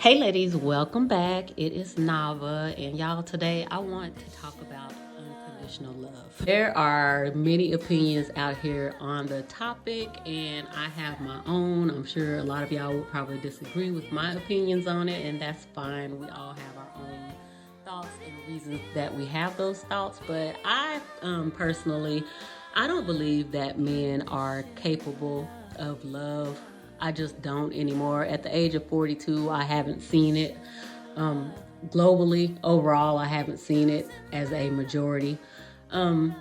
Hey ladies, welcome back. It is Nava, and y'all, today I want to talk about unconditional love. There are many opinions out here on the topic, and I have my own. I'm sure a lot of y'all would probably disagree with my opinions on it, and that's fine. We all have our own thoughts and reasons that we have those thoughts, but I personally, I don't believe that men are capable of love. I just don't anymore. At the age of 42, I haven't seen it. Globally, overall, I haven't seen it as a majority. And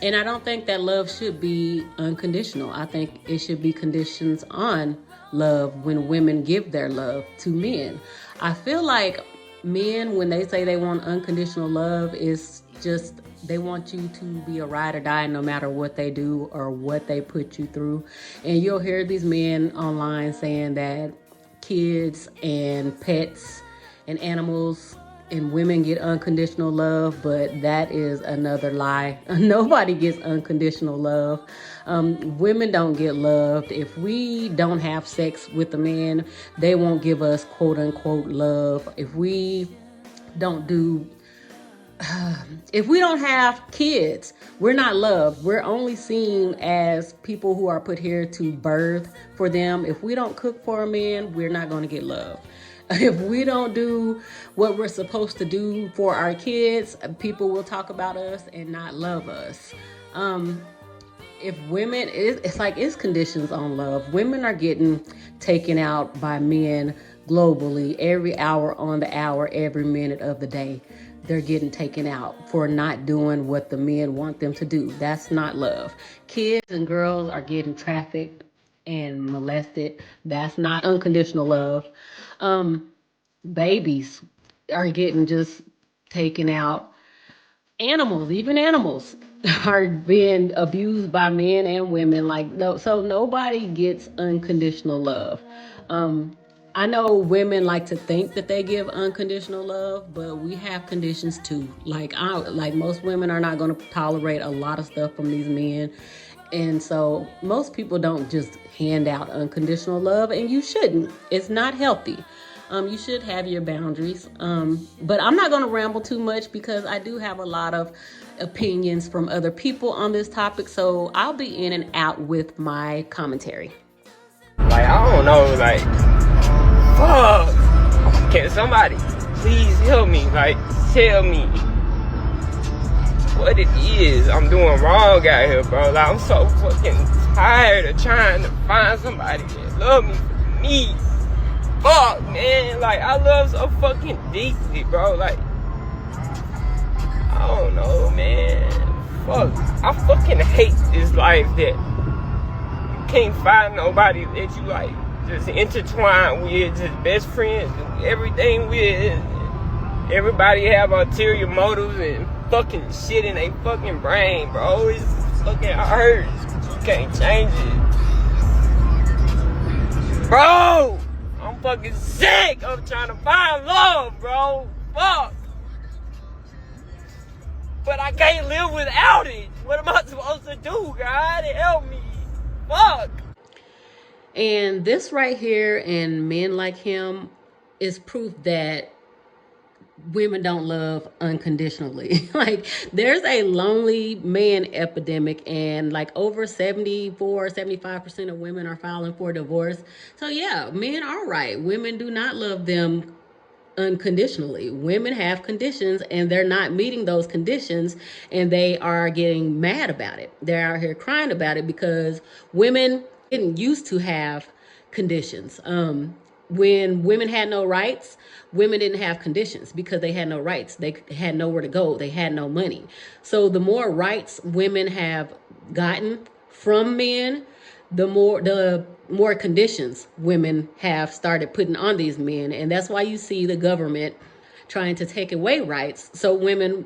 I don't think that love should be unconditional. I think it should be conditions on love when women give their love to men. I feel like men, when they say they want unconditional love, is just they want you to be a ride or die no matter what they do or what they put you through. And you'll hear these men online saying that kids and pets and animals and women get unconditional love, but that is another lie. Nobody gets unconditional love. Women don't get loved. If we don't have sex with a man, they won't give us quote unquote love. If we don't have kids, we're not loved. We're only seen as people who are put here to birth for them. If we don't cook for a man, we're not going to get love. If we don't do what we're supposed to do for our kids, people will talk about us and not love us. If women, it's conditions on love. Women are getting taken out by men globally every hour on the hour, every minute of the day. They're getting taken out for not doing what the men want them to do. That's not love. Kids and girls are getting trafficked and molested. That's not unconditional love. Babies are getting just taken out. Even animals are being abused by men and women. So nobody gets unconditional love. I know women like to think that they give unconditional love, but we have conditions too. Like most women are not going to tolerate a lot of stuff from these men. And so most people don't just hand out unconditional love, and you shouldn't. It's not healthy. You should have your boundaries. But I'm not going to ramble too much because I do have a lot of opinions from other people on this topic. So I'll be in and out with my commentary. I don't know, fuck. Can somebody please help me? Tell me what it is I'm doing wrong out here, bro. I'm so fucking tired of trying to find somebody that love me for me. Fuck, man. I love so fucking deeply, bro. I don't know, man. Fuck. I fucking hate this life that you can't find nobody that you, just intertwine with, just best friends, do everything with. Everybody have ulterior motives and fucking shit in their fucking brain, bro. It's fucking hurts. You can't change it. Bro! I'm fucking sick of trying to find love, bro. Fuck. But I can't live without it. What am I supposed to do, God? Help me. Fuck. And this right here and men like him is proof that women don't love unconditionally. There's a lonely man epidemic, and over 75% of women are filing for divorce. So yeah, men are right. Women do not love them unconditionally. Women have conditions and they're not meeting those conditions, and they are getting mad about it. They're out here crying about it because women didn't used to have conditions. When women had no rights, women didn't have conditions because they had no rights. They had nowhere to go. They had no money. So the more rights women have gotten from men, the more conditions women have started putting on these men. And that's why you see the government trying to take away rights so women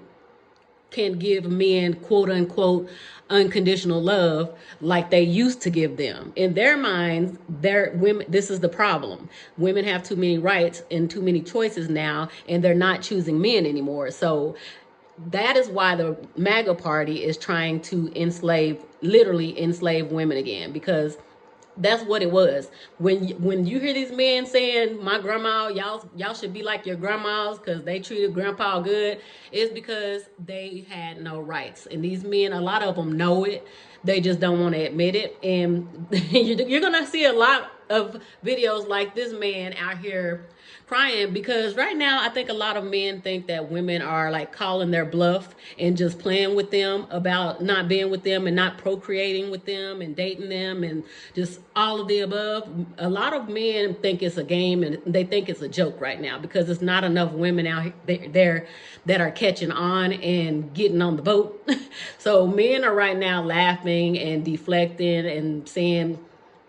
can give men quote unquote unconditional love like they used to give them. In their minds, women, this is the problem. Women have too many rights and too many choices now, and they're not choosing men anymore. So that is why the MAGA party is trying to literally enslave women again, because That's what it was. When you hear these men saying, "My grandma, y'all should be like your grandmas because they treated grandpa good," it's because they had no rights. And these men, a lot of them know it. They just don't want to admit it. And you're gonna see a lot of videos like this man out here crying because right now I think a lot of men think that women are like calling their bluff and just playing with them about not being with them and not procreating with them and dating them and just all of the above. A lot of men think it's a game and they think it's a joke right now because it's not enough women out there that are catching on and getting on the boat. So men are right now laughing and deflecting and saying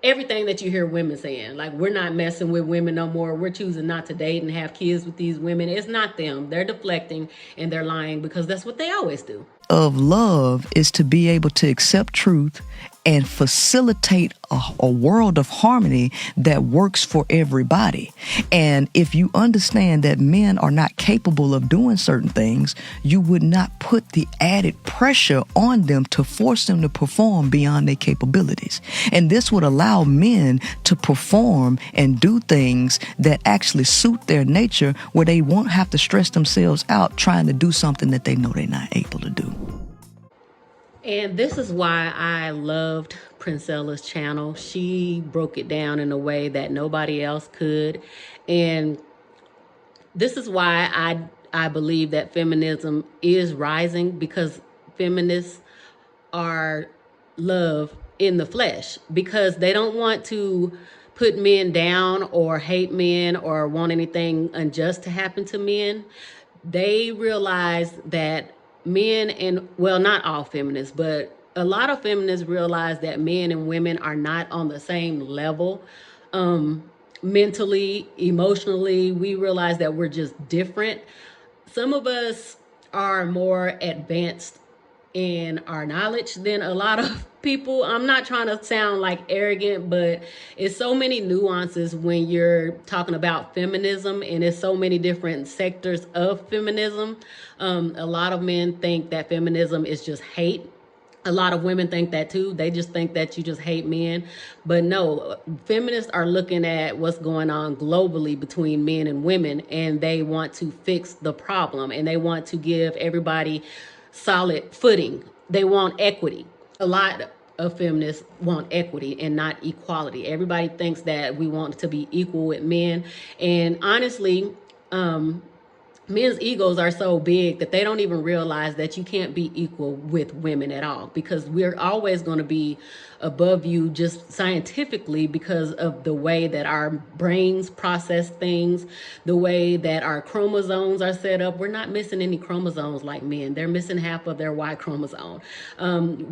everything that you hear women saying, like, we're not messing with women no more, we're choosing not to date and have kids with these women. It's not them. They're deflecting and they're lying because that's what they always do. Of love is to be able to accept truth and facilitate a world of harmony that works for everybody. And if you understand that men are not capable of doing certain things, you would not put the added pressure on them to force them to perform beyond their capabilities. And this would allow men to perform and do things that actually suit their nature, where they won't have to stress themselves out trying to do something that they know they're not able to do. And this is why I loved Princella's channel. She broke it down in a way that nobody else could. And this is why I believe that feminism is rising, because feminists are love in the flesh, because they don't want to put men down or hate men or want anything unjust to happen to men. They realize that men, and well, not all feminists, but a lot of feminists realize that men and women are not on the same level. Mentally, emotionally, we realize that we're just different. Some of us are more advanced in our knowledge than a lot of people. I'm not trying to sound like arrogant, but it's so many nuances when you're talking about feminism, and it's so many different sectors of feminism. A lot of men think that feminism is just hate. A lot of women think that too. They just think that you just hate men. But no, feminists are looking at what's going on globally between men and women, and they want to fix the problem, and they want to give everybody solid footing. They want equity. A lot of feminists want equity and not equality. Everybody thinks that we want to be equal with men. And honestly, men's egos are so big that they don't even realize that you can't be equal with women at all, because we're always going to be above you just scientifically because of the way that our brains process things, the way that our chromosomes are set up. We're not missing any chromosomes like men. They're missing half of their Y chromosome.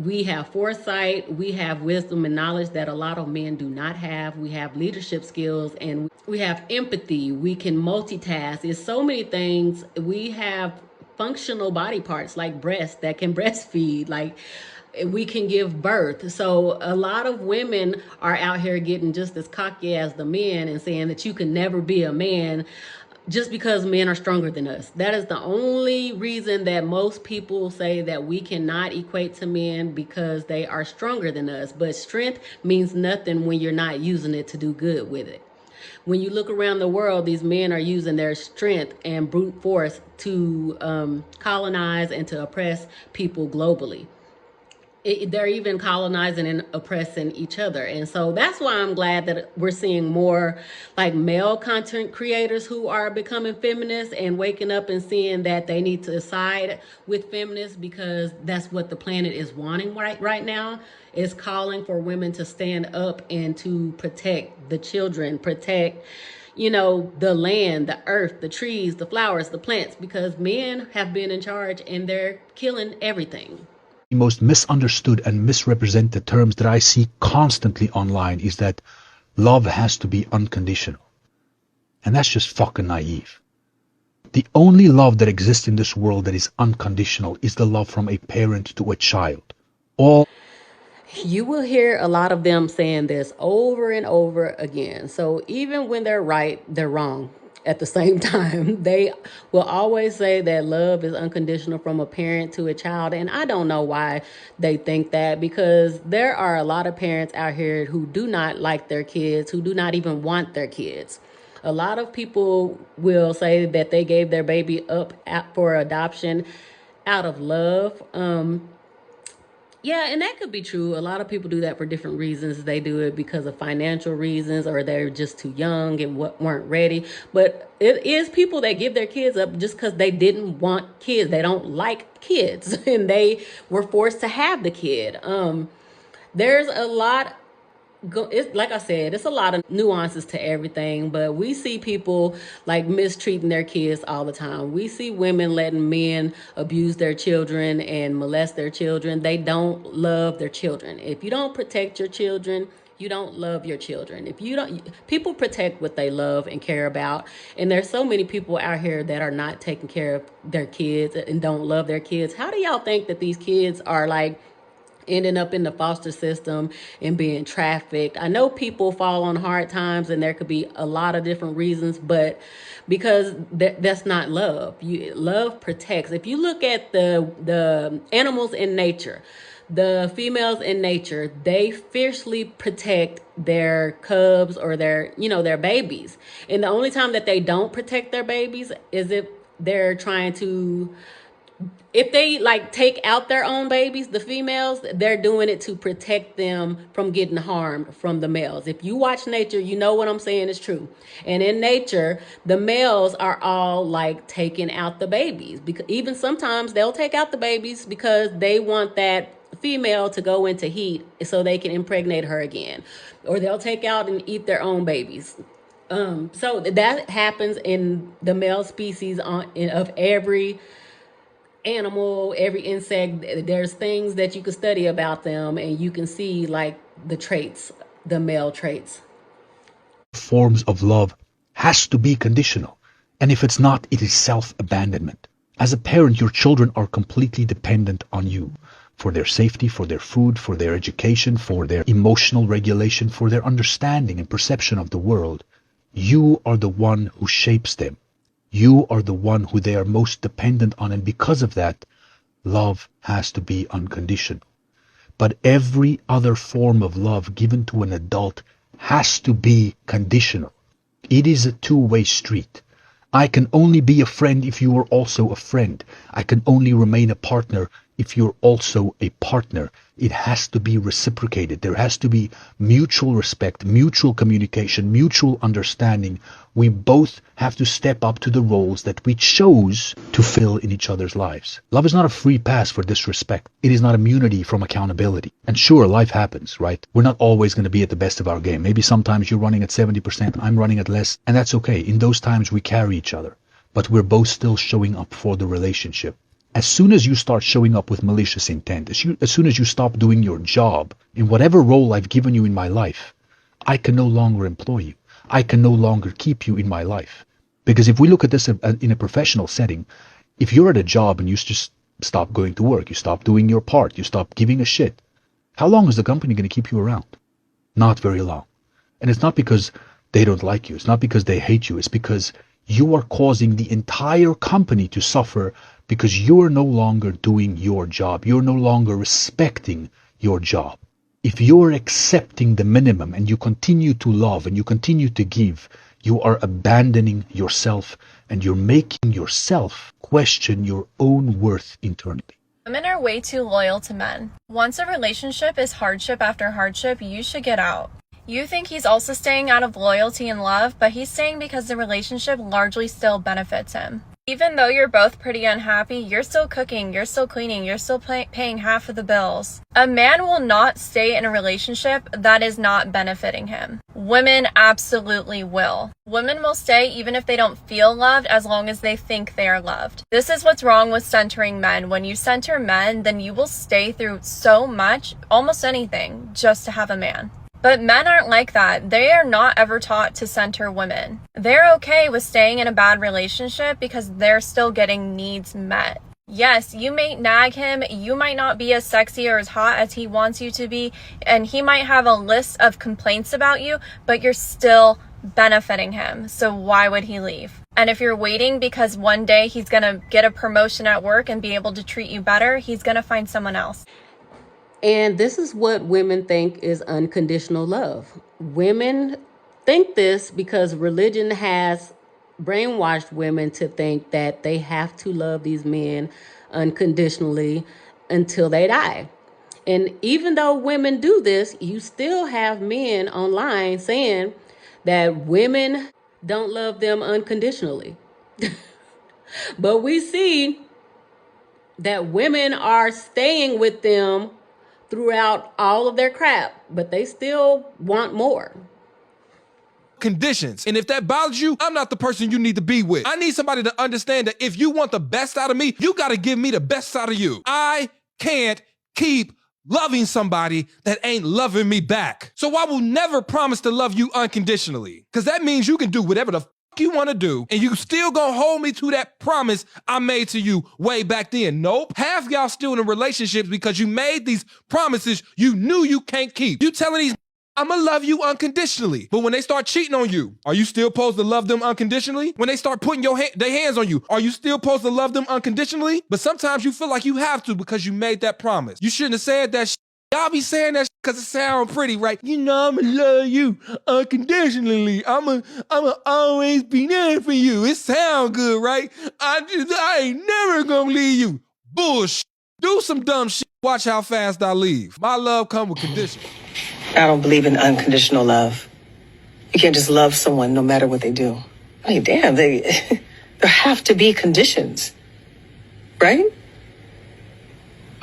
We have foresight, we have wisdom and knowledge that a lot of men do not have. We have leadership skills, and we have empathy. We can multitask. It's so many things. We have functional body parts like breasts that can breastfeed, like we can give birth. So a lot of women are out here getting just as cocky as the men and saying that you can never be a man just because men are stronger than us. That is the only reason that most people say that we cannot equate to men, because they are stronger than us. But strength means nothing when you're not using it to do good with it. When you look around the world, these men are using their strength and brute force to colonize and to oppress people globally. They're even colonizing and oppressing each other. And so that's why I'm glad that we're seeing more like male content creators who are becoming feminists and waking up and seeing that they need to side with feminists, because that's what the planet is wanting right now. Is calling for women to stand up and to protect the children, protect, the land, the earth, the trees, the flowers, the plants, because men have been in charge and they're killing everything. The most misunderstood and misrepresented terms that I see constantly online is that love has to be unconditional. And that's just fucking naive. The only love that exists in this world that is unconditional is the love from a parent to a child. You will hear a lot of them saying this over and over again. So even when they're right, they're wrong. at the same time. They will always say that love is unconditional from a parent to a child. And I don't know why they think that, because there are a lot of parents out here who do not like their kids, who do not even want their kids. A lot of people will say that they gave their baby up for adoption out of love. Yeah, and that could be true. A lot of people do that for different reasons. They do it because of financial reasons, or they're just too young and weren't ready. But it is people that give their kids up just because they didn't want kids. They don't like kids and they were forced to have the kid. There's a lot. It's like I said, it's a lot of nuances to everything, but we see people like mistreating their kids all the time. We see women letting men abuse their children and molest their children. They don't love their children. If you don't protect your children, you don't love your children. If you don't, people protect what they love and care about. And there's so many people out here that are not taking care of their kids and don't love their kids. How do y'all think that these kids are like ending up in the foster system and being trafficked? I know people fall on hard times and there could be a lot of different reasons, but because that's not love. Love protects. If you look at the animals in nature, the females in nature, they fiercely protect their cubs or their babies. And the only time that they don't protect their babies is if they're trying to, if they like take out their own babies, the females, they're doing it to protect them from getting harmed from the males. If you watch nature, you know what I'm saying is true. And in nature, the males are all like taking out the babies, because even sometimes they'll take out the babies because they want that female to go into heat so they can impregnate her again, or they'll take out and eat their own babies. So that happens in the male species of every animal, every insect. There's things that you can study about them and you can see like the traits, the male traits. Forms of love has to be conditional. And if it's not, it is self-abandonment. As a parent, your children are completely dependent on you for their safety, for their food, for their education, for their emotional regulation, for their understanding and perception of the world. You are the one who shapes them. You are the one who they are most dependent on, and because of that, love has to be unconditional. But every other form of love given to an adult has to be conditional. It is a two-way street. I can only be a friend if you are also a friend. I can only remain a partner if you're also a partner. It has to be reciprocated. There has to be mutual respect, mutual communication, mutual understanding. We both have to step up to the roles that we chose to fill in each other's lives. Love is not a free pass for disrespect. It is not immunity from accountability. And sure, life happens, right? We're not always going to be at the best of our game. Maybe sometimes you're running at 70%, I'm running at less, and that's okay. In those times, we carry each other. But we're both still showing up for the relationship. As soon as you start showing up with malicious intent, as soon as you stop doing your job in whatever role I've given you in my life, I can no longer employ you. I can no longer keep you in my life. Because if we look at this in a professional setting, if you're at a job and you just stop going to work, you stop doing your part, you stop giving a shit, how long is the company going to keep you around? Not very long. And it's not because they don't like you. It's not because they hate you. It's because you are causing the entire company to suffer because you're no longer doing your job. You're no longer respecting your job. If you're accepting the minimum and you continue to love and you continue to give, you are abandoning yourself and you're making yourself question your own worth internally. Women are way too loyal to men. Once a relationship is hardship after hardship, you should get out. You think he's also staying out of loyalty and love, but he's staying because the relationship largely still benefits him. Even though you're both pretty unhappy, you're still cooking, you're still cleaning, you're still paying half of the bills. A man will not stay in a relationship that is not benefiting him. Women absolutely will. Women will stay even if they don't feel loved, as long as they think they are loved. This is what's wrong with centering men. When you center men, then you will stay through so much, almost anything, just to have a man. But men aren't like that. They are not ever taught to center women. They're okay with staying in a bad relationship because they're still getting needs met. Yes, you may nag him, you might not be as sexy or as hot as he wants you to be, and he might have a list of complaints about you, but you're still benefiting him. So why would he leave? And if you're waiting because one day he's gonna get a promotion at work and be able to treat you better, he's gonna find someone else. And this is what women think is unconditional love. Women think this because religion has brainwashed women to think that they have to love these men unconditionally until they die. And even though women do this, you still have men online saying that women don't love them unconditionally. But we see that women are staying with them throughout all of their crap, but they still want more. Conditions. And if that bothers you, I'm not the person you need to be with. I need somebody to understand that if you want the best out of me, you got to give me the best out of you. I can't keep loving somebody that ain't loving me back. So I will never promise to love you unconditionally, because that means you can do whatever the you want to do, and you still gonna hold me to that promise I made to you way back then. Nope. Half y'all still in relationships because you made these promises you knew you can't keep. You telling these I'ma love you unconditionally, but when they start cheating on you, are you still supposed to love them unconditionally? When they start putting their hands on you, are you still supposed to love them unconditionally? But sometimes you feel like you have to because you made that promise. You shouldn't have said that shit. Y'all be saying that because it sounds pretty, right? You know I'ma love you unconditionally. I'ma always be there for you. It sound good, right? I ain't never gonna leave you. Bullshit. Do some dumb shit. Watch how fast I leave. My love come with conditions. I don't believe in unconditional love. You can't just love someone no matter what they do. I mean, damn, there have to be conditions, right?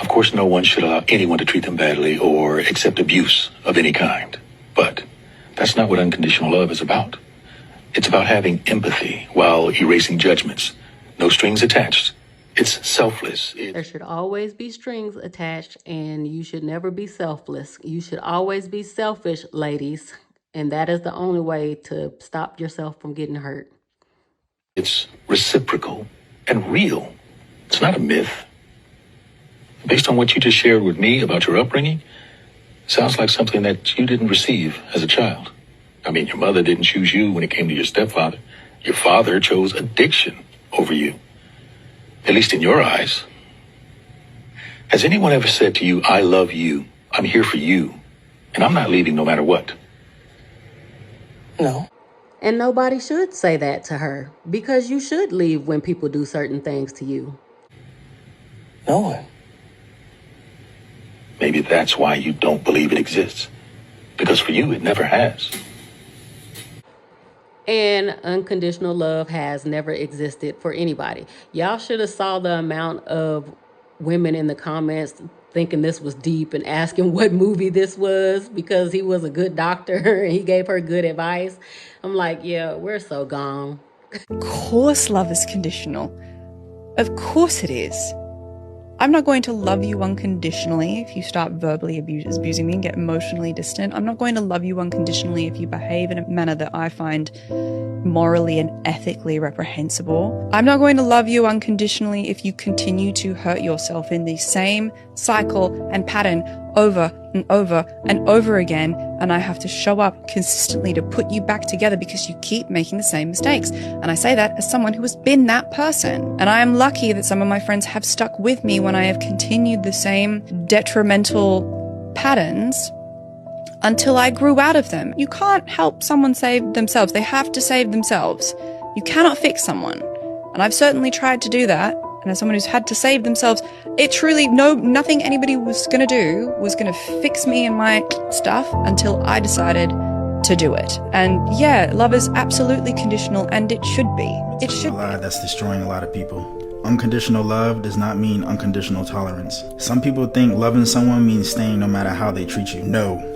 Of course, no one should allow anyone to treat them badly or accept abuse of any kind. But that's not what unconditional love is about. It's about having empathy while erasing judgments. No strings attached. It's selfless. There should always be strings attached, and you should never be selfless. You should always be selfish, ladies. And that is the only way to stop yourself from getting hurt. It's reciprocal and real. It's not a myth. Based on what you just shared with me about your upbringing, sounds like something that you didn't receive as a child. I mean, your mother didn't choose you when it came to your stepfather. Your father chose addiction over you. At least in your eyes. Has anyone ever said to you, I love you, I'm here for you, and I'm not leaving no matter what? No. And nobody should say that to her, because you should leave when people do certain things to you. No one. Maybe that's why you don't believe it exists. Because for you, it never has. And unconditional love has never existed for anybody. Y'all should have saw the amount of women in the comments thinking this was deep and asking what movie this was because he was a good doctor and he gave her good advice. I'm like, yeah, we're so gone. Of course love is conditional. Of course it is. I'm not going to love you unconditionally if you start verbally abusing me and get emotionally distant. I'm not going to love you unconditionally if you behave in a manner that I find morally and ethically reprehensible. I'm not going to love you unconditionally if you continue to hurt yourself in the same cycle and pattern over and over and over again, and I have to show up consistently to put you back together because you keep making the same mistakes. And I say that as someone who has been that person. And I am lucky that some of my friends have stuck with me when I have continued the same detrimental patterns until I grew out of them. You can't help someone save themselves. They have to save themselves. You cannot fix someone. And I've certainly tried to do that. And as someone who's had to save themselves, it truly, nothing anybody was going to do was going to fix me and my stuff until I decided to do it. And yeah, love is absolutely conditional, and it should be. It should be. A lie that's destroying a lot of people. Unconditional love does not mean unconditional tolerance. Some people think loving someone means staying no matter how they treat you. No.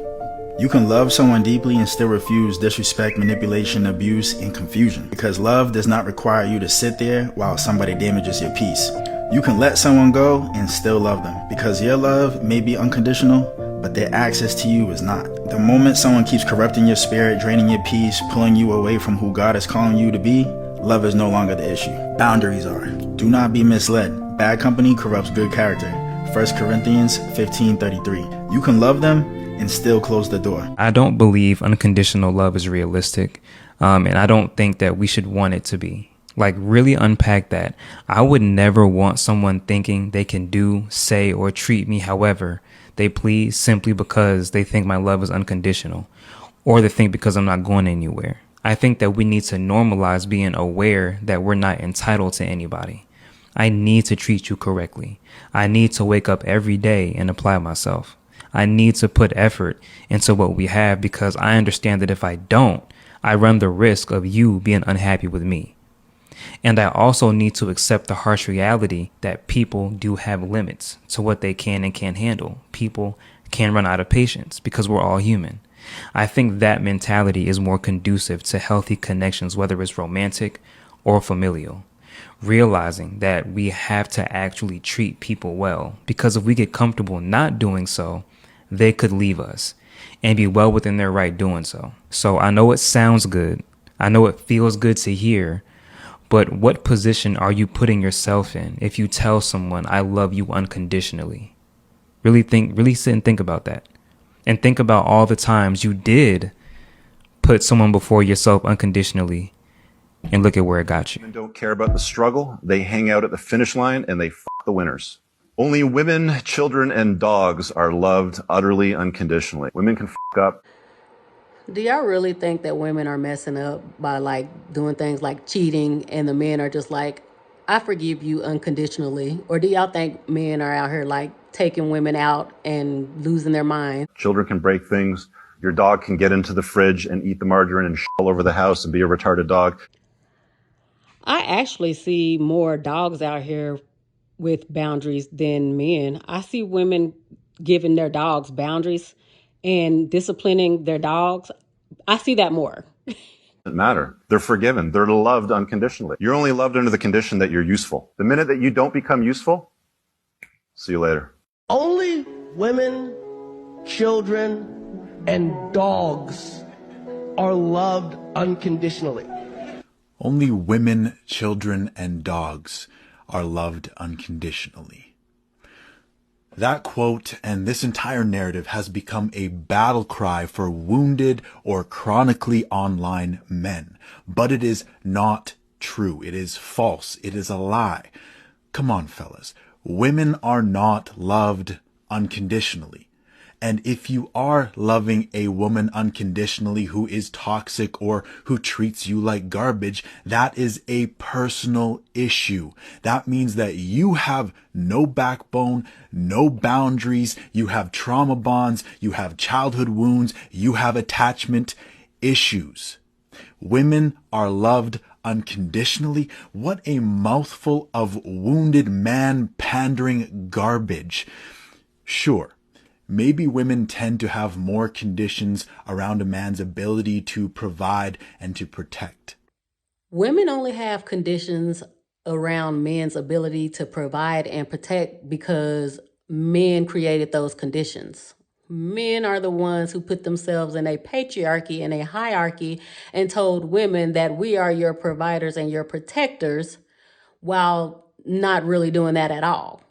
You can love someone deeply and still refuse disrespect, manipulation, abuse, and confusion. Because love does not require you to sit there while somebody damages your peace. You can let someone go and still love them. Because your love may be unconditional, but their access to you is not. The moment someone keeps corrupting your spirit, draining your peace, pulling you away from who God is calling you to be, love is no longer the issue. Boundaries are. Do not be misled. Bad company corrupts good character. 1 Corinthians 15:33. You can love them and still close the door. I don't believe unconditional love is realistic, and I don't think that we should want it to be. Like, really unpack that. I would never want someone thinking they can do, say, or treat me however they please simply because they think my love is unconditional, or they think because I'm not going anywhere. I think that we need to normalize being aware that we're not entitled to anybody. I need to treat you correctly. I need to wake up every day and apply myself. I need to put effort into what we have because I understand that if I don't, I run the risk of you being unhappy with me. And I also need to accept the harsh reality that people do have limits to what they can and can't handle. People can run out of patience because we're all human. I think that mentality is more conducive to healthy connections, whether it's romantic or familial. Realizing that we have to actually treat people well, because if we get comfortable not doing so, they could leave us and be well within their right doing so. So I know it sounds good. I know it feels good to hear, but what position are you putting yourself in if you tell someone, I love you unconditionally? Really sit and think about that. And think about all the times you did put someone before yourself unconditionally, and look at where it got you. Women don't care about the struggle. They hang out at the finish line and they the winners. Only women, children, and dogs are loved utterly unconditionally. Women can up. Do y'all really think that women are messing up by like doing things like cheating and the men are just like, I forgive you unconditionally? Or do y'all think men are out here like taking women out and losing their mind? Children can break things. Your dog can get into the fridge and eat the margarine and all over the house and be a retarded dog. I actually see more dogs out here with boundaries than men. I see women giving their dogs boundaries and disciplining their dogs. I see that more. Doesn't matter. They're forgiven. They're loved unconditionally. You're only loved under the condition that you're useful. The minute that you don't become useful, see you later. Only women, children, and dogs are loved unconditionally. Only women, children, and dogs are loved unconditionally. That quote and this entire narrative has become a battle cry for wounded or chronically online men. But it is not true. It is false. It is a lie. Come on, fellas. Women are not loved unconditionally. And if you are loving a woman unconditionally who is toxic or who treats you like garbage, that is a personal issue. That means that you have no backbone, no boundaries, you have trauma bonds, you have childhood wounds, you have attachment issues. Women are loved unconditionally. What a mouthful of wounded man pandering garbage. Sure. Maybe women tend to have more conditions around a man's ability to provide and to protect. Women only have conditions around men's ability to provide and protect because men created those conditions. Men are the ones who put themselves in a patriarchy and a hierarchy and told women that we are your providers and your protectors while not really doing that at all.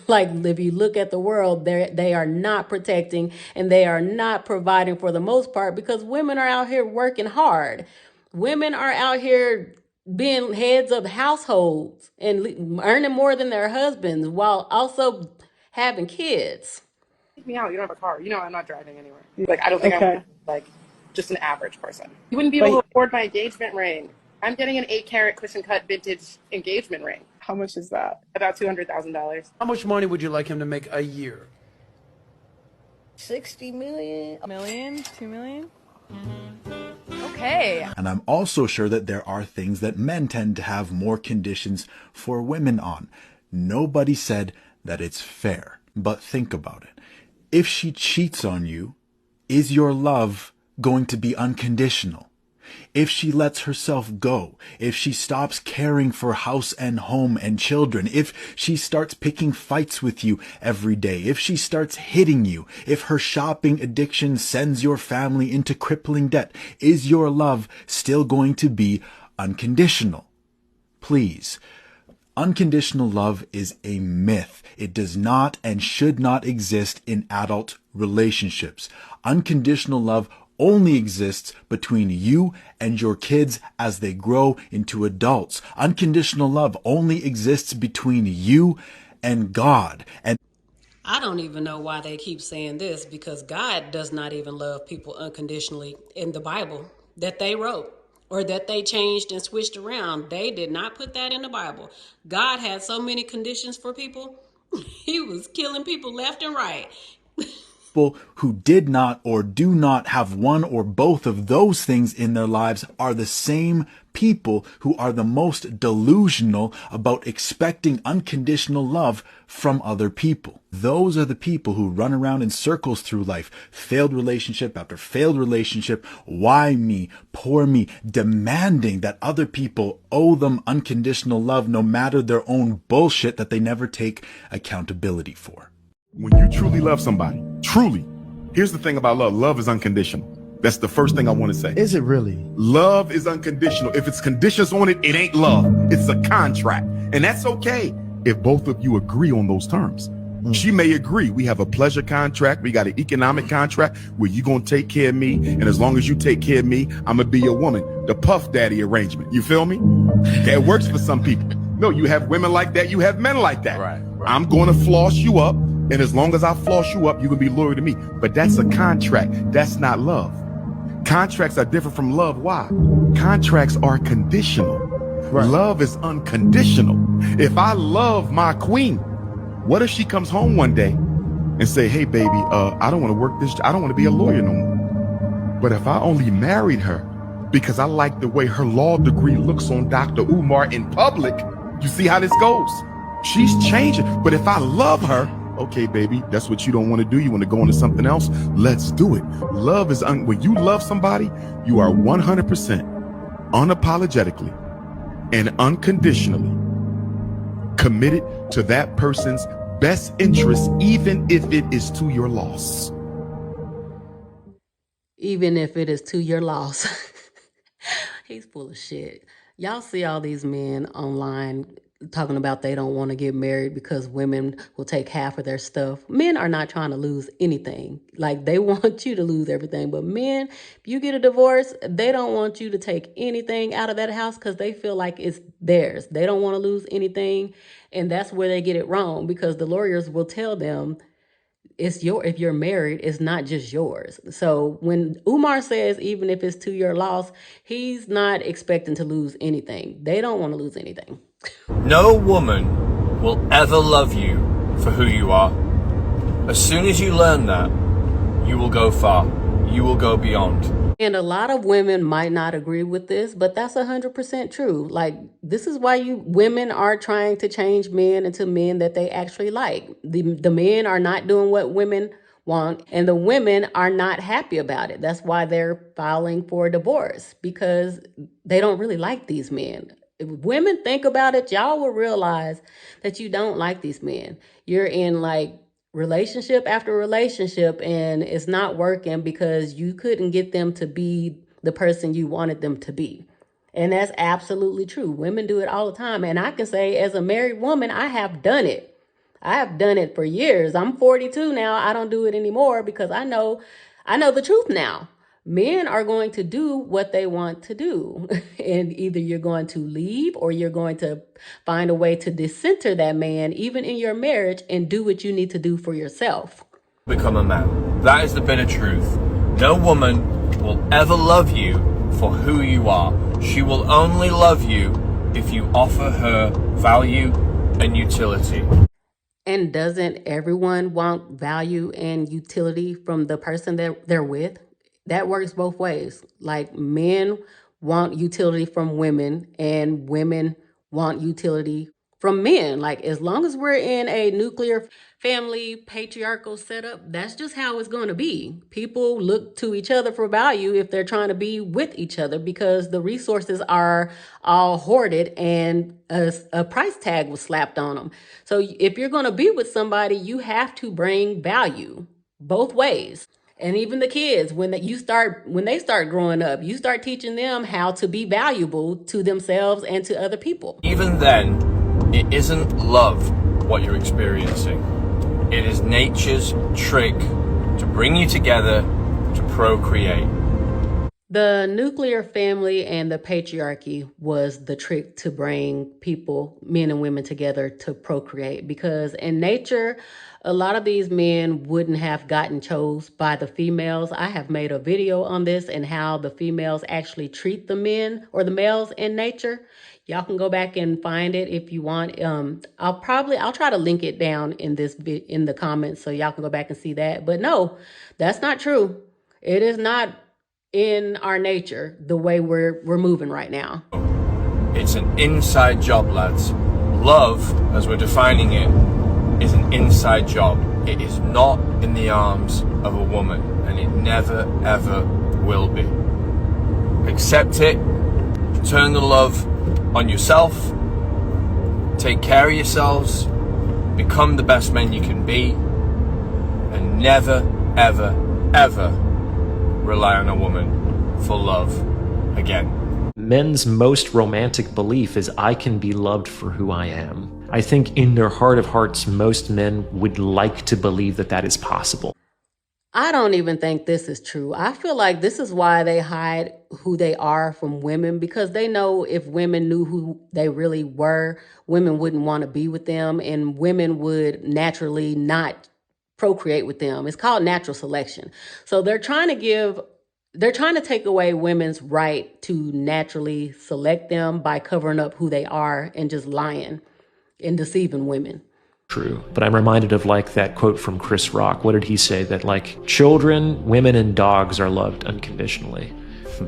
Like, if you look at the world, they are not protecting and they are not providing for the most part because women are out here working hard. Women are out here being heads of households and earning more than their husbands while also having kids. Take me out. You don't have a car. You know I'm not driving anywhere. Like, I don't think I'm like just an average person. You wouldn't be able to afford my engagement ring. I'm getting an 8-carat cushion cut vintage engagement ring. How much is that? About $200,000. How much money would you like him to make a year? 60 million? $1 million? $2 million? Okay. And I'm also sure that there are things that men tend to have more conditions for women on. Nobody said that it's fair, but think about it. If she cheats on you, is your love going to be unconditional? If she lets herself go, if she stops caring for house and home and children, if she starts picking fights with you every day, if she starts hitting you, if her shopping addiction sends your family into crippling debt, is your love still going to be unconditional? Please, Unconditional love is a myth. It does not and should not exist in adult relationships. Unconditional love only exists between you and your kids as they grow into adults. Unconditional love only exists between you and God. And I don't even know why they keep saying this, because God does not even love people unconditionally in the Bible that they wrote or that they changed and switched around. They did not put that in the Bible. God had so many conditions for people. He was killing people left and right. people who did not or do not have one or both of those things in their lives are the same people who are the most delusional about expecting unconditional love from other people. Those are the people who run around in circles through life, failed relationship after failed relationship, why me, poor me, demanding that other people owe them unconditional love no matter their own bullshit that they never take accountability for. When you truly love somebody, truly, here's the thing about love. Love is unconditional. That's the first thing I want to say. Is it really? Love is unconditional. If it's conditions on it, it ain't love. It's a contract. And that's okay if both of you agree on those terms. She may agree. We have a pleasure contract. We got an economic contract where you're going to take care of me. And as long as you take care of me, I'm going to be your woman. The Puff Daddy arrangement. You feel me? That works for some people. No, you have women like that. You have men like that. Right. I'm going to floss you up. And as long as I floss you up, you're going to be loyal to me. But that's a contract. That's not love. Contracts are different from love. Why? Contracts are conditional. Right. Love is unconditional. If I love my queen, what if she comes home one day and say, hey, baby, I don't want to work this. I don't want to be a lawyer no more. But if I only married her because I like the way her law degree looks on Dr. Umar in public, you see how this goes? She's changing. But if I love her, okay, baby, that's what you don't want to do. You want to go into something else. Let's do it. Love is, when you love somebody, you are 100% unapologetically and unconditionally committed to that person's best interest, even if it is to your loss. Even if it is to your loss. He's full of shit. Y'all see all these men online talking about they don't want to get married because women will take half of their stuff. Men are not trying to lose anything. Like, they want you to lose everything. But men, if you get a divorce, they don't want you to take anything out of that house because they feel like it's theirs. They don't want to lose anything. And that's where they get it wrong, because the lawyers will tell them it's if you're married, it's not just yours. So when Umar says, even if it's to your loss, he's not expecting to lose anything. They don't want to lose anything. No woman will ever love you for who you are. As soon as you learn that, you will go far. You will go beyond. And a lot of women might not agree with this, but that's 100% true. Like, this is why women are trying to change men into men that they actually like. The men are not doing what women want, and the women are not happy about it. That's why they're filing for a divorce, because they don't really like these men. If women think about it, y'all will realize that you don't like these men. You're in like relationship after relationship, and it's not working because you couldn't get them to be the person you wanted them to be. And that's absolutely true. Women do it all the time. And I can say, as a married woman, I have done it. I have done it for years. I'm 42 now. I don't do it anymore because I know the truth now. Men are going to do what they want to do. And either you're going to leave or you're going to find a way to decenter that man, even in your marriage, and do what you need to do for yourself. Become a man. That is the bitter truth. No woman will ever love you for who you are. She will only love you if you offer her value and utility. And doesn't everyone want value and utility from the person that they're with? That works both ways. Like, men want utility from women and women want utility from men. Like, as long as we're in a nuclear family patriarchal setup, that's just how it's going to be. People look to each other for value if they're trying to be with each other, because the resources are all hoarded and a price tag was slapped on them. So if you're going to be with somebody, you have to bring value both ways. And even the kids, when they start growing up, you start teaching them how to be valuable to themselves and to other people. Even then, It isn't love what you're experiencing. It is nature's trick to bring you together to procreate. The nuclear family and the patriarchy was the trick to bring people, men and women, together to procreate. Because in nature, a lot of these men wouldn't have gotten chose by the females. I have made a video on this and how the females actually treat the men or the males in nature. Y'all can go back and find it if you want. I'll try to link it down in in the comments so y'all can go back and see that. But no, that's not true. It is not in our nature the way we're moving right now. It's an inside job, lads. Love, as we're defining it, is an inside job. It is not in the arms of a woman, and it never ever will be. Accept it, turn the love on yourself, take care of yourselves, become the best men you can be, and never ever ever rely on a woman for love again. Men's most romantic belief is I can be loved for who I am. I think in their heart of hearts, most men would like to believe that that is possible. I don't even think this is true. I feel like this is why they hide who they are from women, because they know if women knew who they really were, women wouldn't want to be with them, and women would naturally not procreate with them. It's called natural selection. So they're trying to take away women's right to naturally select them by covering up who they are and just lying and deceiving women. True. But I'm reminded of like that quote from Chris Rock. What did he say? That like children, women, and dogs are loved unconditionally.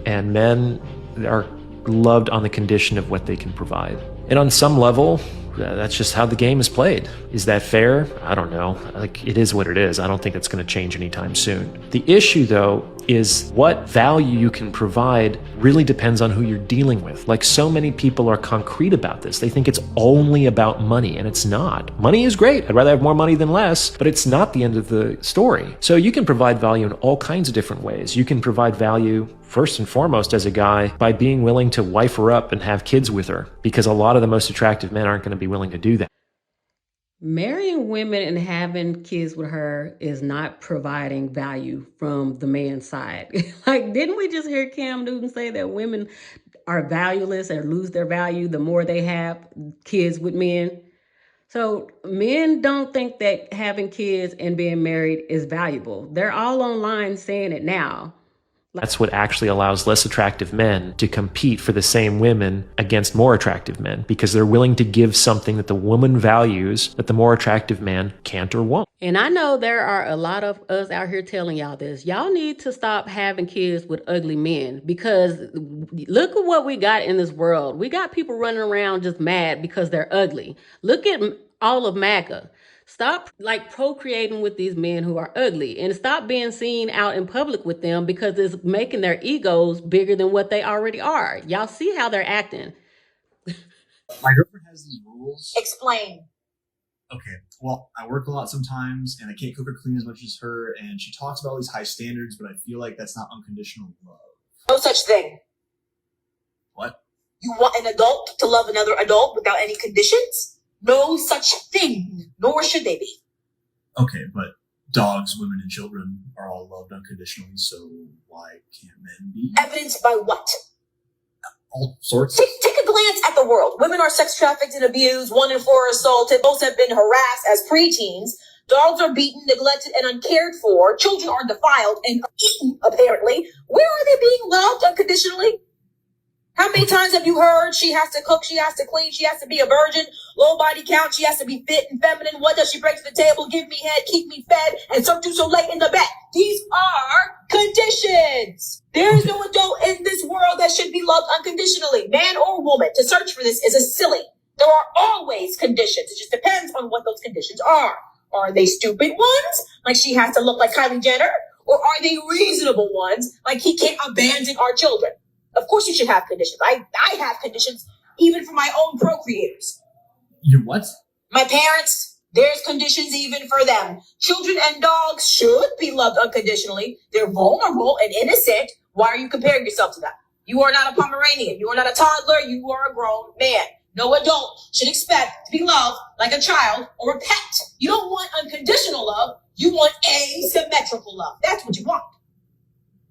And men are loved on the condition of what they can provide. And on some level, that's just how the game is played. Is that fair? I don't know. Like, it is what it is. I don't think it's going to change anytime soon. The issue, though, is what value you can provide really depends on who you're dealing with. Like, so many people are concrete about this. They think it's only about money, and it's not. Money is great. I'd rather have more money than less, but it's not the end of the story. So you can provide value in all kinds of different ways. You can provide value first and foremost as a guy by being willing to wife her up and have kids with her, because a lot of the most attractive men aren't going to be willing to do that. Marrying women and having kids with her is not providing value from the man's side. Like, didn't we just hear Cam Newton say that women are valueless or lose their value the more they have kids with men? So men don't think that having kids and being married is valuable. They're all online saying it now. That's what actually allows less attractive men to compete for the same women against more attractive men, because they're willing to give something that the woman values that the more attractive man can't or won't. And I know there are a lot of us out here telling y'all this. Y'all need to stop having kids with ugly men, because look at what we got in this world. We got people running around just mad because they're ugly. Look at all of MAGA. Stop procreating with these men who are ugly, and stop being seen out in public with them, because it's making their egos bigger than what they already are. Y'all see how they're acting. My girlfriend has these rules. Explain. Okay, well, I work a lot sometimes, and I can't cook or clean as much as her, and she talks about all these high standards, but I feel like that's not unconditional love. No such thing. What? You want an adult to love another adult without any conditions? No such thing, nor should they be. Okay, but dogs, women, and children are all loved unconditionally, so why can't men be? Evidenced by what? All sorts. Take a glance at the world. Women are sex trafficked and abused. 1 in 4 are assaulted. Most have been harassed as preteens. Dogs are beaten, neglected, and uncared for. Children are defiled and eaten, apparently. Where are they being loved unconditionally? How many times have you heard she has to cook, she has to clean, she has to be a virgin, low body count, she has to be fit and feminine? What does she bring to the table? Give me head, keep me fed, and so late in the bed. These are conditions. There is no adult in this world that should be loved unconditionally, man or woman. To search for this is a silly. There are always conditions. It just depends on what those conditions are. Are they stupid ones, like she has to look like Kylie Jenner? Or are they reasonable ones, like he can't abandon our children? Of course you should have conditions. I have conditions even for my own procreators. Your what? My parents, there's conditions even for them. Children and dogs should be loved unconditionally. They're vulnerable and innocent. Why are you comparing yourself to them? You are not a Pomeranian. You are not a toddler. You are a grown man. No adult should expect to be loved like a child or a pet. You don't want unconditional love. You want asymmetrical love. That's what you want.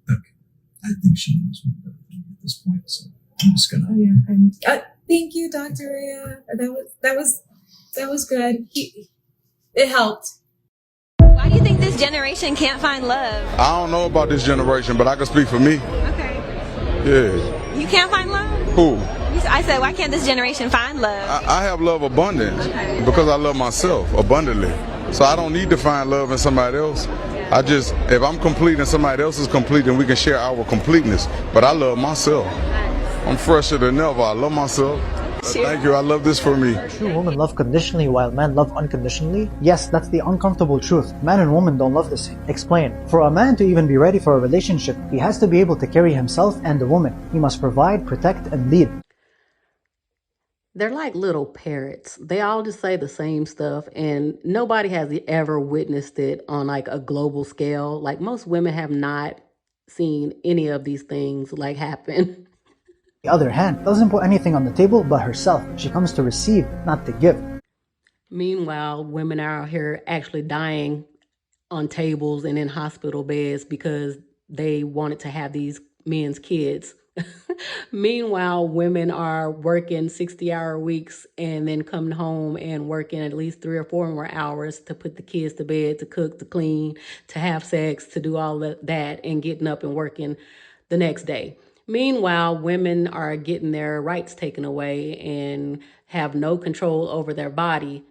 I think she knows me better than me at this point, so I'm just gonna. Oh yeah, thank you, Dr. Rhea. That was good. It helped. Why do you think this generation can't find love? I don't know about this generation, but I can speak for me. Okay. Yeah. You can't find love? Who? I said, why can't this generation find love? I have love abundance because I love myself abundantly. So I don't need to find love in somebody else. If I'm complete and somebody else is complete, then we can share our completeness. But I love myself. I'm fresher than ever. I love myself. Thank you. I love this for me. True women love conditionally while men love unconditionally? Yes, that's the uncomfortable truth. Man and woman don't love the same. Explain. For a man to even be ready for a relationship, he has to be able to carry himself and the woman. He must provide, protect, and lead. They're like little parrots. They all just say the same stuff, and nobody has ever witnessed it on like a global scale. Like most women have not seen any of these things like happen. The other hand doesn't put anything on the table but herself. She comes to receive, not to give. Meanwhile, women are out here actually dying on tables and in hospital beds because they wanted to have these men's kids. Meanwhile, women are working 60-hour weeks and then coming home and working at least 3 or 4 more hours to put the kids to bed, to cook, to clean, to have sex, to do all of that, and getting up and working the next day. Meanwhile, women are getting their rights taken away and have no control over their body.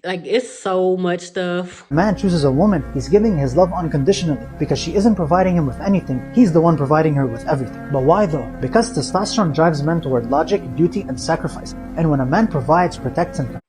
Like, it's so much stuff. A man chooses a woman, he's giving his love unconditionally. Because she isn't providing him with anything, he's the one providing her with everything. But why though? Because testosterone drives men toward logic, duty, and sacrifice. And when a man provides, protects, and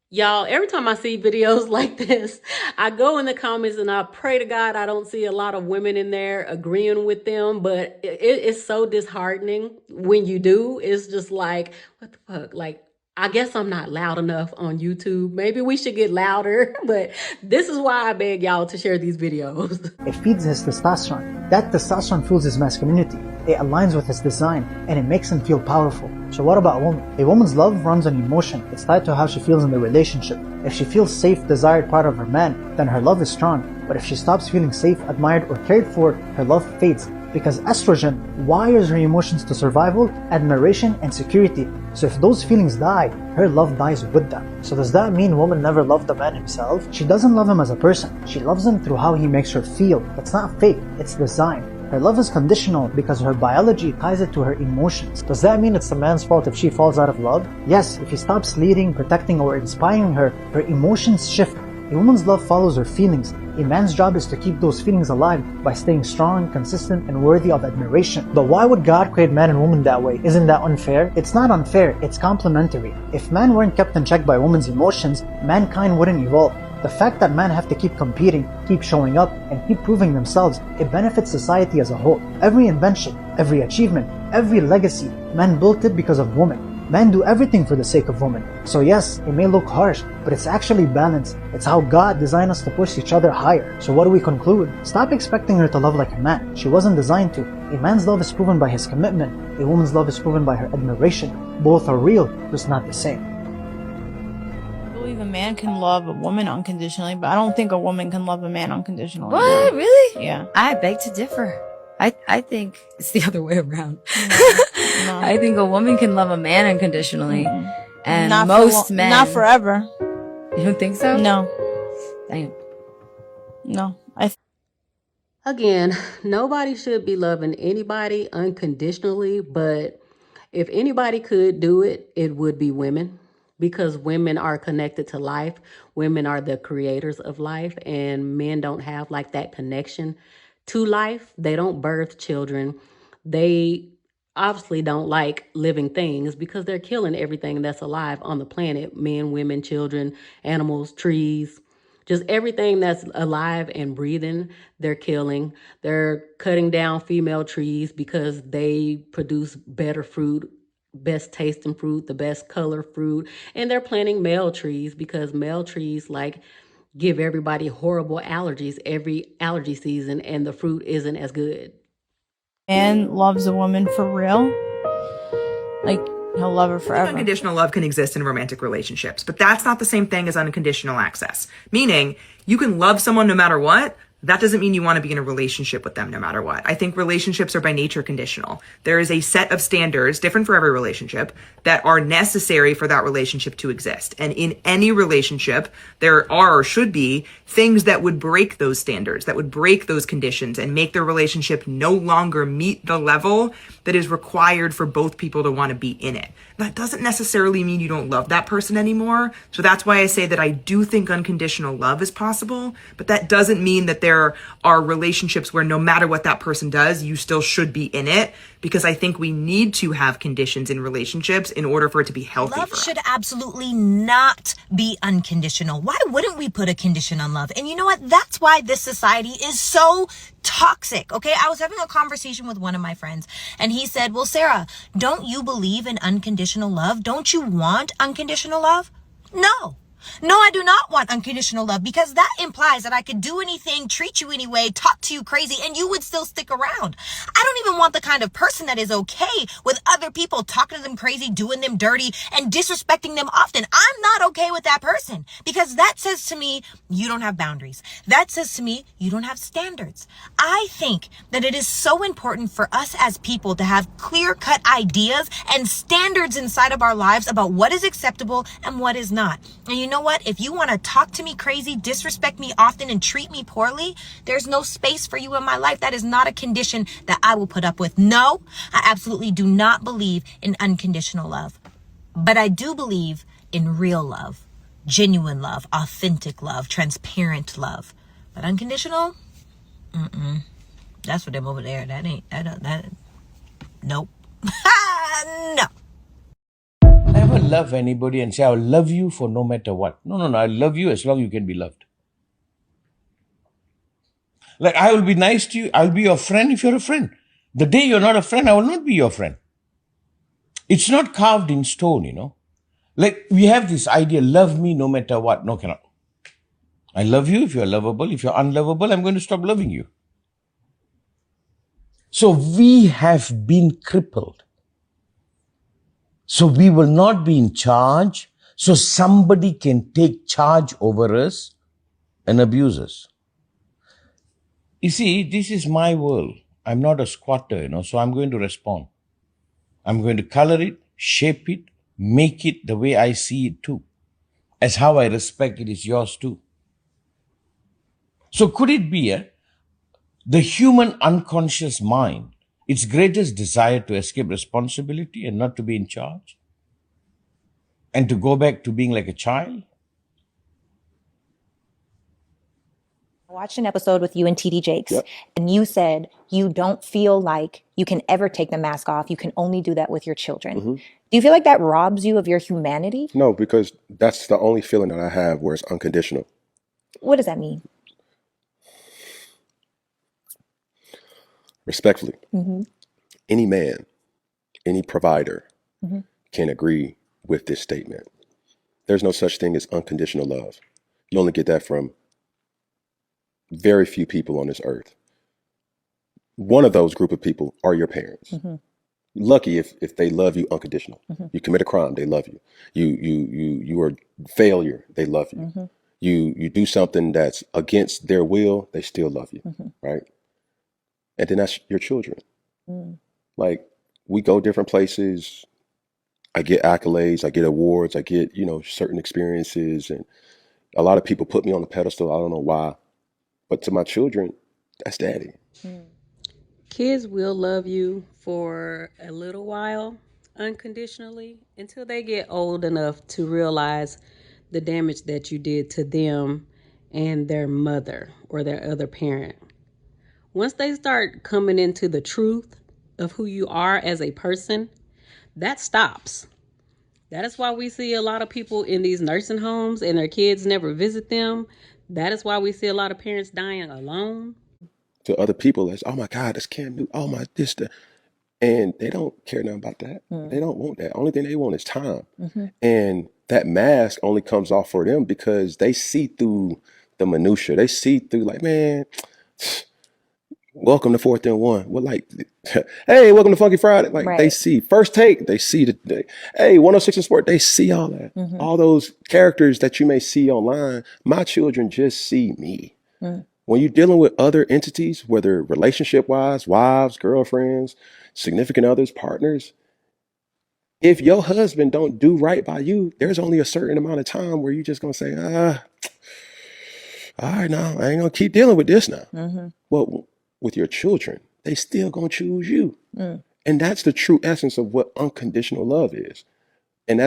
Y'all, every time I see videos like this, I go in the comments and I pray to God I don't see a lot of women in there agreeing with them, but it's so disheartening when you do. It's just like, what the fuck? Like, I guess I'm not loud enough on YouTube. Maybe we should get louder, but this is why I beg y'all to share these videos. it feeds his testosterone. That testosterone fuels his masculinity. It aligns with his design, and it makes him feel powerful. So what about a woman? A woman's love runs on emotion. It's tied to how she feels in the relationship. If she feels safe, desired part of her man, then her love is strong. But if she stops feeling safe, admired, or cared for, her love fades. Because estrogen wires her emotions to survival, admiration, and security. So if those feelings die, her love dies with them. So does that mean woman never loved the man himself? She doesn't love him as a person. She loves him through how he makes her feel. It's not fake, it's design. Her love is conditional because her biology ties it to her emotions. Does that mean it's the man's fault if she falls out of love? Yes, if he stops leading, protecting, or inspiring her, her emotions shift. A woman's love follows her feelings. A man's job is to keep those feelings alive by staying strong, consistent, and worthy of admiration. But why would God create man and woman that way? Isn't that unfair? It's not unfair, it's complementary. If man weren't kept in check by woman's emotions, mankind wouldn't evolve. The fact that men have to keep competing, keep showing up, and keep proving themselves, it benefits society as a whole. Every invention, every achievement, every legacy, men built it because of women. Men do everything for the sake of women. So yes, it may look harsh, but it's actually balanced. It's how God designed us to push each other higher. So what do we conclude? Stop expecting her to love like a man. She wasn't designed to. A man's love is proven by his commitment. A woman's love is proven by her admiration. Both are real, just not the same. I believe a man can love a woman unconditionally, but I don't think a woman can love a man unconditionally. What? Really? Yeah. I beg to differ. I think it's the other way around. No. I think a woman can love a man unconditionally. And Not most for, men... Not forever. You don't think so? No. Damn. No. Again, nobody should be loving anybody unconditionally, but if anybody could do it, it would be women. Because women are connected to life. Women are the creators of life, and men don't have like that connection to life. They don't birth children. They obviously don't like living things because they're killing everything that's alive on the planet. Men, women, children, animals, trees, just everything that's alive and breathing, they're killing. They're cutting down female trees because they produce better fruit, best tasting fruit, the best color fruit. And they're planting male trees because male trees like give everybody horrible allergies every allergy season, and the fruit isn't as good. Man loves a woman for real. Like, he'll love her forever. Unconditional love can exist in romantic relationships, but that's not the same thing as unconditional access. Meaning, you can love someone no matter what. That doesn't mean you want to be in a relationship with them no matter what. I think relationships are by nature conditional. There is a set of standards, different for every relationship, that are necessary for that relationship to exist. And in any relationship, there are or should be things that would break those standards, that would break those conditions and make the relationship no longer meet the level that is required for both people to want to be in it. That doesn't necessarily mean you don't love that person anymore. So that's why I say that I do think unconditional love is possible, but that doesn't mean that there are relationships where no matter what that person does, you still should be in it, because I think we need to have conditions in relationships in order for it to be healthy. Love should absolutely not be unconditional. Why wouldn't we put a condition on love? And you know what? That's why this society is so toxic. Okay. I was having a conversation with one of my friends and he said, well, Sarah, don't you believe in unconditional love? Don't you want unconditional love? No. No, I do not want unconditional love, because that implies that I could do anything, treat you anyway, talk to you crazy, and you would still stick around. I don't even want the kind of person that is okay with other people talking to them crazy, doing them dirty, and disrespecting them often. I'm not okay with that person, because that says to me, you don't have boundaries. That says to me, you don't have standards. I think that it is so important for us as people to have clear-cut ideas and standards inside of our lives about what is acceptable and what is not. And you know what? If you want to talk to me crazy, disrespect me often, and treat me poorly, there's no space for you in my life. That is not a condition that I will put up with. No, I absolutely do not believe in unconditional love. But I do believe in real love, genuine love, authentic love, transparent love. But unconditional? That's for them over there. Nope. No. Never love anybody and say, I'll love you for no matter what. No, I love you as long as you can be loved. Like, I will be nice to you. I'll be your friend if you're a friend. The day you're not a friend, I will not be your friend. It's not carved in stone, you know. Like, we have this idea, love me no matter what. No, cannot. I love you if you're lovable. If you're unlovable, I'm going to stop loving you. So we have been crippled. So we will not be in charge, so somebody can take charge over us and abuse us. You see, this is my world. I'm not a squatter, you know, so I'm going to respond. I'm going to color it, shape it, make it the way I see it too. As how I respect it is yours too. So could it be the human unconscious mind, its greatest desire to escape responsibility and not to be in charge? And to go back to being like a child? I watched an episode with you and TD Jakes, and you said you don't feel like you can ever take the mask off. You can only do that with your children. Do you feel like that robs you of your humanity? No, because that's the only feeling that I have where it's unconditional. What does that mean? Respectfully, any man, any provider can agree with this statement. There's no such thing as unconditional love. You only get that from very few people on this earth. One of those group of people are your parents. Lucky if they love you unconditional. You commit a crime, they love you. You are failure, they love you. You do something that's against their will, they still love you, right? And then that's your children. Like, we go different places. I get accolades, I get awards, I get, certain experiences. And a lot of people put me on the pedestal. I don't know why. But to my children, that's daddy. Kids will love you for a little while unconditionally until they get old enough to realize the damage that you did to them and their mother or their other parent. Once they start coming into the truth of who you are as a person, that stops. That is why we see a lot of people in these nursing homes and their kids never visit them. That is why we see a lot of parents dying alone. To other people, it's, oh my God, that's Cam Newton. Oh my, this, that. And they don't care nothing about that. They don't want that. Only thing they want is time. And that mask only comes off for them because they see through the minutia. They see through like, man, welcome to 4th and 1. Well, like, hey, welcome to Funky Friday. Like, they see First Take, they see hey, 106 in Sport, they see all that. All those characters that you may see online, my children just see me. When you're dealing with other entities, whether relationship-wise, wives, girlfriends, significant others, partners, if your husband don't do right by you, there's only a certain amount of time where you're just going to say, all right, now I ain't going to keep dealing with this now. Well, with your children, they still going to choose you. And that's the true essence of what unconditional love is. And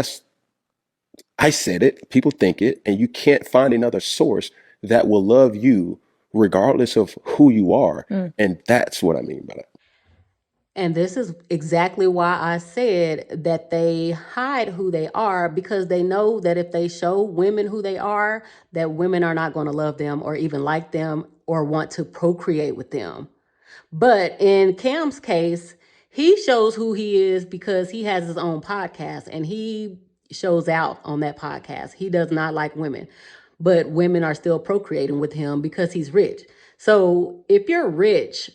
I said it, people think it, and you can't find another source that will love you regardless of who you are. And that's what I mean by that. And this is exactly why I said that they hide who they are, because they know that if they show women who they are, that women are not going to love them or even like them or want to procreate with them. But in Cam's case, he shows who he is because he has his own podcast and he shows out on that podcast. He does not like women, but women are still procreating with him because he's rich. So if you're rich,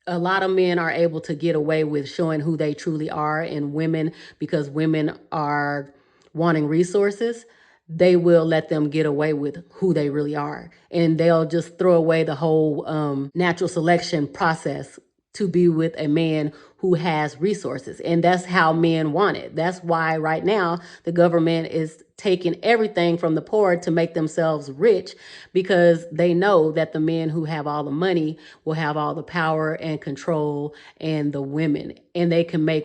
a lot of men are able to get away with showing who they truly are, and women, because women are wanting resources, they will let them get away with who they really are. And they'll just throw away the whole natural selection process to be with a man who has resources. And that's how men want it. That's why right now the government is taking everything from the poor to make themselves rich, because they know that the men who have all the money will have all the power and control and the women. And they can make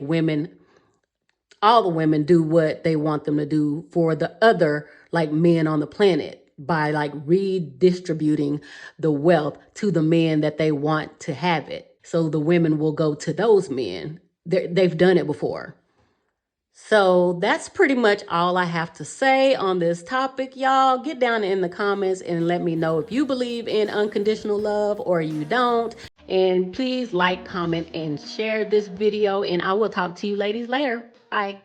all the women do what they want them to do for the other like men on the planet, by like redistributing the wealth to the men that they want to have it. So the women will go to those men. They've done it before. So that's pretty much all I have to say on this topic, y'all. Get down in the comments and let me know if you believe in unconditional love or you don't. And please like, comment, and share this video. And I will talk to you ladies later. Bye.